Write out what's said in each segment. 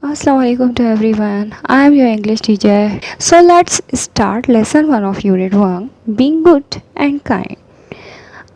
Assalamu alaikum to everyone. I am your English teacher. So let's start lesson 1 of unit 1, being good and kind.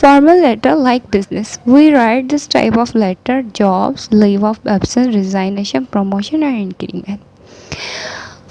Formal letter like business. We write this type of letter: jobs, leave of absence, resignation, promotion and increment.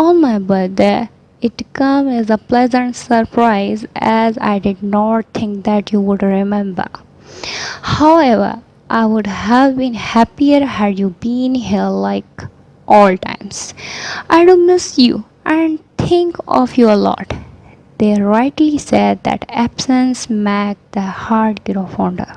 on my birthday. It came as a pleasant surprise as I did not think that you would remember. However, I would have been happier had you been here like all times. I do miss you and think of you a lot. They rightly said that absence makes the heart grow fonder.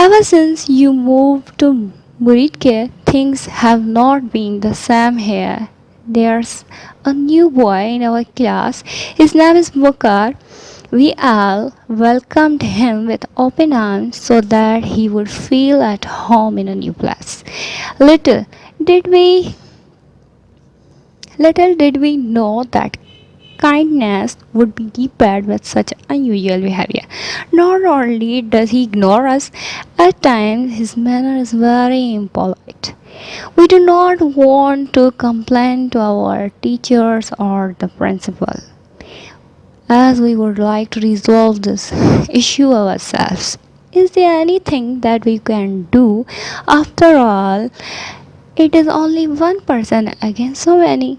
Ever since you moved to Muridke, things have not been the same here. There's a new boy in our class. His name is Mukar. We all welcomed him with open arms so that he would feel at home in a new place. Little did we Little did we know that kindness would be deepened with such unusual behavior. Not only does he ignore us, at times his manner is very impolite. We do not want to complain to our teachers or the principal, as we would like to resolve this issue ourselves. Is there anything that we can do? After all, it is only one person against so many.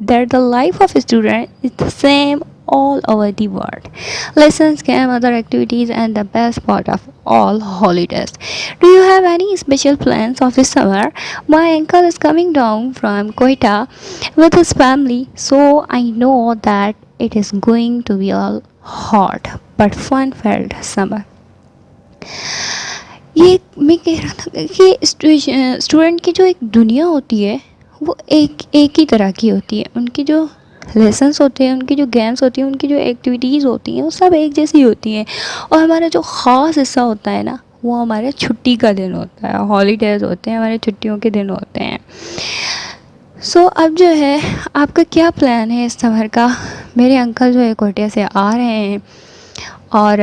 that the life of a student is the same all over the world. Lessons, camp, other activities, and the best part of all, holidays. Do you have any special plans of this summer? My uncle is coming down from Quetta with his family, so I know that it is going to be a hot but fun-filled summer. یہ میں کہہ رہا تھا کہ student کی جو ایک دنیا ہوتی ہے وہ ایک ہی طرح کی ہوتی ہے. ان کی جو لیسنس ہوتے ہیں, ان کی جو گیمس ہوتی ہیں, ان کی جو ایکٹیویٹیز ہوتی ہیں, وہ سب ایک جیسی ہوتی ہیں. اور ہمارا جو خاص حصہ ہوتا ہے نا, وہ ہمارے چھٹی کا دن ہوتا ہے. ہالیڈیز ہوتے ہیں, ہمارے چھٹیوں کے دن ہوتے ہیں. اب جو ہے آپ کا کیا پلان ہے اس سمر کا؟ میرے انکل جو ہے کوٹیا سے آ رہے ہیں, اور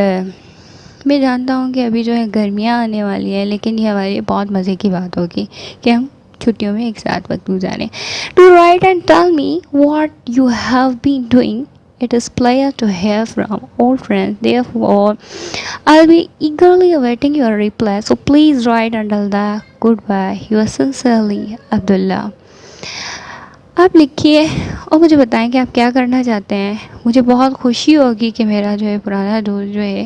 میں جانتا ہوں کہ ابھی جو ہے گرمیاں آنے والی ہیں, لیکن یہ ہمارے بہت مزے کی بات ہوگی کہ ہم چھٹیوں میں ایک ساتھ وقت گزاریں. To write and tell me what you have been doing. It is pleasure to hear from old friends. Therefore, I'll be eagerly awaiting your reply. So please write until the goodbye. Yours sincerely, Abdullah. آپ لکھیے اور مجھے بتائیں کہ آپ کیا کرنا چاہتے ہیں. مجھے بہت خوشی ہوگی کہ میرا جو ہے پرانا دوست جو ہے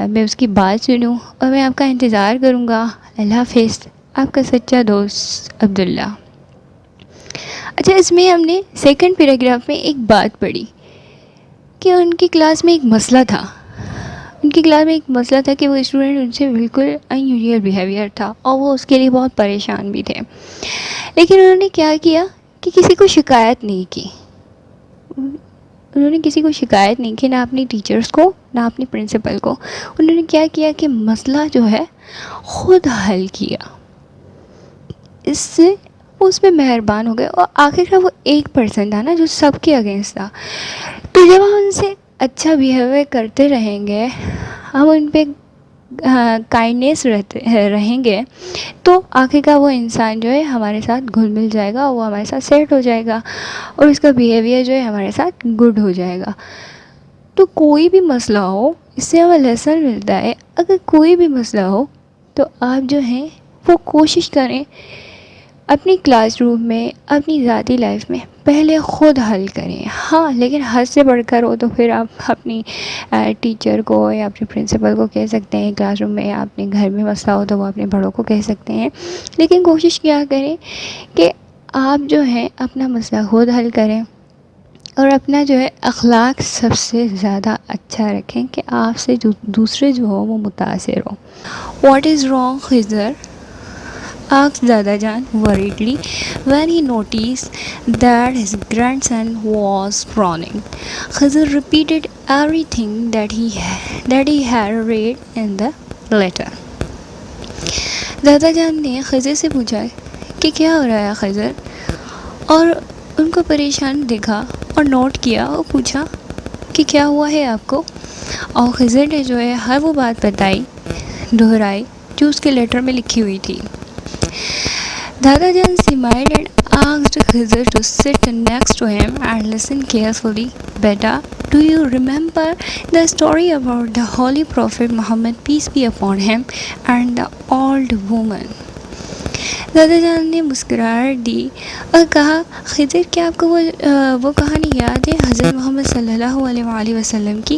میں اس کی بات سنوں, اور میں آپ کا انتظار کروں گا. اللہ حافظ. آپ کا سچا دوست عبداللہ. اچھا, اس میں ہم نے سیکنڈ پیراگراف میں ایک بات پڑھی کہ ان کی کلاس میں ایک مسئلہ تھا. ان کی کلاس میں ایک مسئلہ تھا کہ وہ اسٹوڈنٹ ان سے بالکل ان یوزول بیہیویئر تھا, اور وہ اس کے لیے بہت پریشان بھی تھے. لیکن انہوں نے کیا کیا کہ کسی کو شکایت نہیں کی. انہوں نے کسی کو شکایت نہیں کی, نہ اپنی ٹیچرز کو, نہ اپنی پرنسپل کو. انہوں نے کیا کیا کہ مسئلہ جو ہے خود حل کیا. اس سے وہ اس پہ مہربان ہو گئے, اور آخر کا وہ ایک پرسن تھا نا جو سب کے اگینسٹ تھا. تو جب ہم ان سے اچھا بیہیویئر کرتے رہیں گے, ہم ان پہ کائنڈنیس رہیں گے, تو آخر کا وہ انسان جو ہے ہمارے ساتھ گھل مل جائے گا, وہ ہمارے ساتھ سیٹ ہو جائے گا, اور اس کا بیہیویئر جو ہے ہمارے ساتھ گڈ ہو جائے گا. تو کوئی بھی مسئلہ ہو, اس سے ہمیں لیسن ملتا ہے. اگر کوئی بھی مسئلہ ہو تو آپ جو ہیں وہ کوشش کریں اپنی کلاس روم میں, اپنی ذاتی لائف میں پہلے خود حل کریں. ہاں, لیکن حد سے بڑھ کر ہو تو پھر آپ اپنی ٹیچر کو یا اپنے پرنسپل کو کہہ سکتے ہیں کلاس روم میں, یا اپنے گھر میں مسئلہ ہو تو وہ اپنے بڑوں کو کہہ سکتے ہیں. لیکن کوشش کیا کریں کہ آپ جو ہیں اپنا مسئلہ خود حل کریں, اور اپنا جو ہے اخلاق سب سے زیادہ اچھا رکھیں کہ آپ سے دوسرے جو ہو وہ متاثر ہو. What is wrong Khizar? asked Dada Jan worriedly when he noticed that his grandson was frowning. Khizr repeated everything that he had read in the letter. دادا جان نے خضر سے پوچھا کہ کیا ہو رہا ہے خضر, اور ان کو پریشان دیکھا اور نوٹ کیا اور پوچھا کہ کیا ہوا ہے آپ کو. اور خضر نے جو ہے ہر وہ بات بتائی, دہرائی جو اس کے لیٹر میں لکھی ہوئی تھی. Dada Jan smiled and asked Khizr to sit next to him and listen carefully. Beta, do you remember the story about the Holy Prophet Muhammad, peace be upon him, and the old woman? دادا جان نے مسکراہٹ دی اور کہا, خضر کیا آپ کو وہ کہانی یاد ہے حضرت محمد صلی اللہ علیہ وآلہ وسلم کی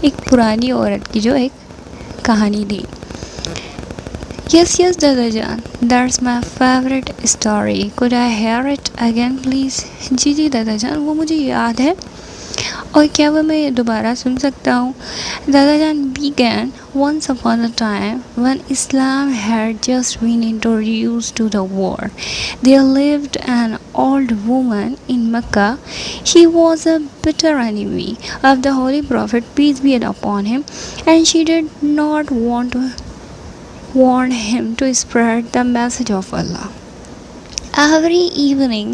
ایک پرانی عورت کی جو ایک کہانی تھی؟ Yes, Dada Jan, that's my favorite story. Could I hear it again, please? جی دادا جان, وہ مجھے یاد ہے, اور کیا وہ میں دوبارہ سن سکتا ہوں؟ دادا جان began, once upon a time, when Islam had just been introduced to the world, there lived an old woman in Mecca. She was a bitter enemy of the Holy Prophet, peace be upon him, and she did not want him to spread the message of Allah. Every evening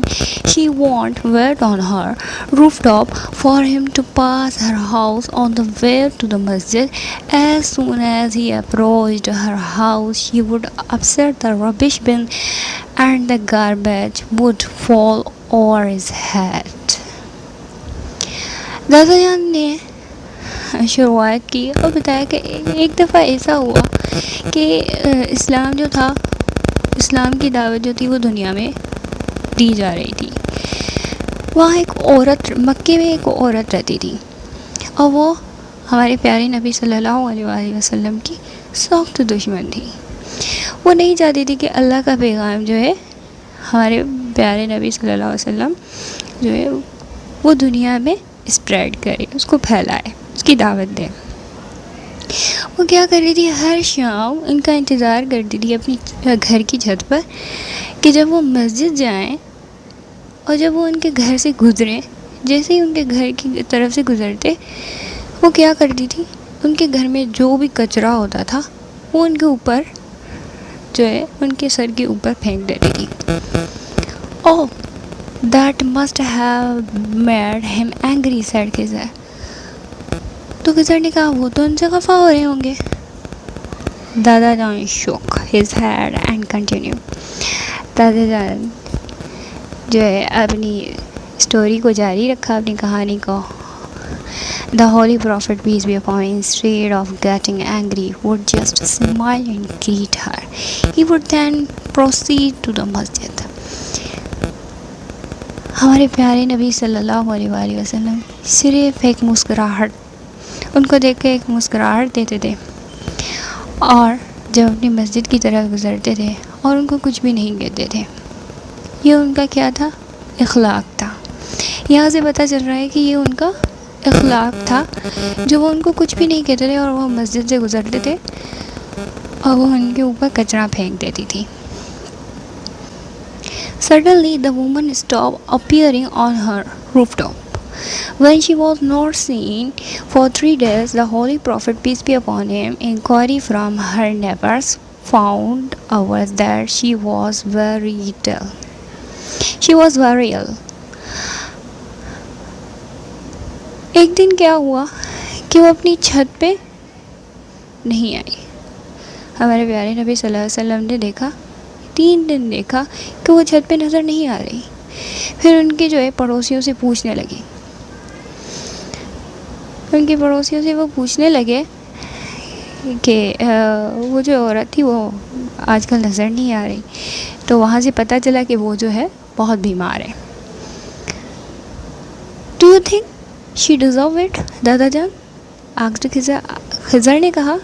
she went wait on her rooftop for him to pass her house on the way to the masjid. As soon as he approached her house, she would upset the rubbish bin and the garbage would fall over his head. دادا جان نے شروعات کی اور بتایا کہ ایک دفعہ ایسا ہوا کہ اسلام جو تھا, اسلام کی دعوت جو تھی وہ دنیا میں دی جا رہی تھی. وہاں ایک عورت، مکے میں ایک عورت رہتی تھی، اور وہ ہمارے پیارے نبی صلی اللہ علیہ وآلہ وسلم کی سخت دشمن تھی. وہ نہیں چاہتی تھی کہ اللہ کا پیغام جو ہے ہمارے پیارے نبی صلی اللہ علیہ وسلم جو ہے وہ دنیا میں اسپریڈ کرے، اس کو پھیلائے، اس کی دعوت دے. وہ کیا کر رہی تھی، ہر شام ان کا انتظار کرتی تھی اپنی گھر کی چھت پر کہ جب وہ مسجد جائیں، اور جب وہ ان کے گھر سے گزریں، جیسے ہی ان کے گھر کی طرف سے گزرتے، وہ کیا کرتی تھی، ان کے گھر میں جو بھی کچرا ہوتا تھا وہ ان کے اوپر جو ہے ان کے سر کے اوپر پھینک دیتی تھی. Oh, that must have made him angry, said Khizr. تو خضر نے کہا وہ تو ان سے خفا ہو رہے ہوں گے. دادا جان shook his head and continued. دادا جان جو ہے اپنی اسٹوری کو جاری رکھا، اپنی کہانی کو. The Holy Prophet, peace be upon him, instead of getting angry, would just smile and greet her. He would then proceed to the masjid. ہمارے پیارے نبی صلی اللہ علیہ وآلہ وسلم صرف ایک مسکراہٹ، ان کو دیکھ کے ایک مسکراہٹ دیتے تھے، اور جب اپنی مسجد کی طرف گزرتے تھے اور ان کو کچھ بھی نہیں کہتے تھے. یہ ان کا کیا تھا، اخلاق تھا. یہاں سے پتہ چل رہا ہے کہ یہ ان کا اخلاق تھا، جو وہ ان کو کچھ بھی نہیں کہتے تھے اور وہ مسجد سے گزرتے تھے اور وہ ان کے اوپر کچرا پھینک دیتی تھی. Suddenly the woman stopped appearing on her rooftop. When she was not seen for 3 days, the Holy Prophet, peace be upon him, inquiry from her neighbors, found out that she was very ill. She was very ill. ایک دن کیا ہوا کہ وہ اپنی چھت پہ نہیں آئی. ہمارے پیارے نبی صلی اللہ علیہ وسلم نے دیکھا، 3 دن دیکھا کہ وہ چھت پہ نظر نہیں آ رہی. پھر ان کے جو ہے پڑوسیوں سے پوچھنے لگی، ان کے پڑوسیوں سے وہ پوچھنے لگے کہ وہ جو عورت تھی وہ آج کل نظر نہیں آ رہی. تو وہاں سے پتہ چلا کہ وہ جو ہے بہت بیمار ہے. Do you think she deserve it, دادا جان؟ asked خضر نے کہا،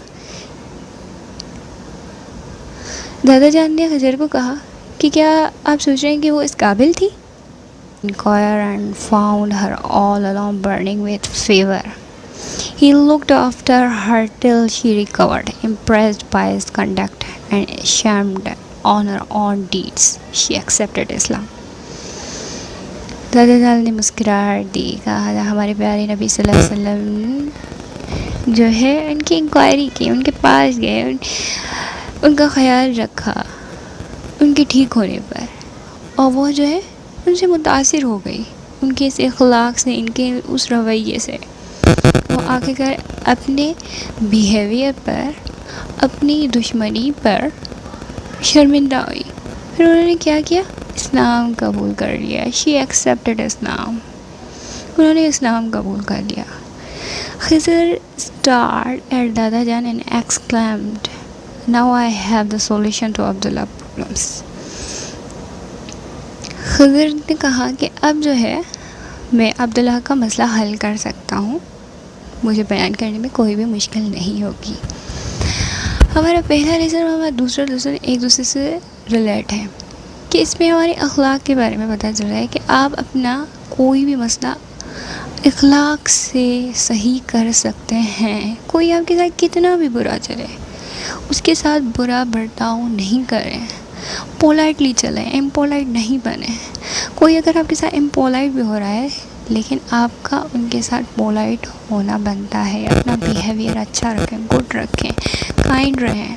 دادا جان نے خضر کو کہا کہ کیا آپ سوچ رہے ہیں کہ وہ اس قابل تھی؟ Inquired and found her all alone burning with fever. He looked after her till she recovered. Impressed by his conduct and ashamed on her own deeds, she accepted Islam. دادا جان نے مسکراہٹ دی، کہا ہمارے پیارے نبی صلی اللہ علیہ وسلم جو ہے ان کی انکوائری کی، ان کے پاس گئے، ان کا خیال رکھا ان کے ٹھیک ہونے پر، اور وہ جو ہے ان سے متاثر ہو گئی، ان کے اس اخلاق سے، ان کے اس رویے سے. وہ آخر کار اپنے بیہیویئر پر، اپنی دشمنی پر شرمندہ ہوئی. پھر انہوں نے کیا کیا، اسلام قبول کر لیا. شی ایکسیپٹڈ اسلام، انہوں نے اسلام قبول کر لیا. خضر stared at Dada Jan and exclaimed, now I have the solution to Abdullah problems. Khizar نے کہا کہ اب جو ہے میں عبداللہ کا مسئلہ حل کر سکتا ہوں، مجھے بیان کرنے میں کوئی بھی مشکل نہیں ہوگی. ہمارا پہلا لیسن اور ہمارا دوسرا لیسن ایک دوسرے سے ریلیٹ ہے، کہ اس میں ہمارے اخلاق کے بارے میں پتہ چل رہا ہے کہ آپ اپنا کوئی بھی مسئلہ اخلاق سے صحیح کر سکتے ہیں. کوئی آپ کے ساتھ کتنا بھی برا چلے، اس کے ساتھ برا برتاؤ نہیں کریں، پولائٹلی چلیں، امپولائٹ نہیں بنیں. کوئی اگر آپ کے ساتھ امپولائٹ بھی ہو رہا ہے لیکن آپ کا ان کے ساتھ پولائٹ ہونا بنتا ہے. اپنا بیہیویئر اچھا رکھیں، گڈ رکھیں، کائنڈ رہیں.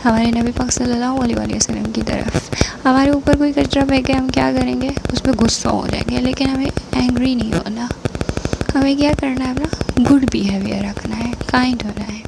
ہمارے نبی پاک صلی اللہ علیہ وآلہ وسلم کی طرف ہمارے اوپر کوئی کچرا پھینکے ہم کیا کریں گے، اس پہ غصہ ہو جائیں گے، لیکن ہمیں اینگری نہیں ہونا. ہمیں کیا کرنا ہے، اپنا گڈ بیہیویئر رکھنا ہے، کائنڈ ہونا ہے.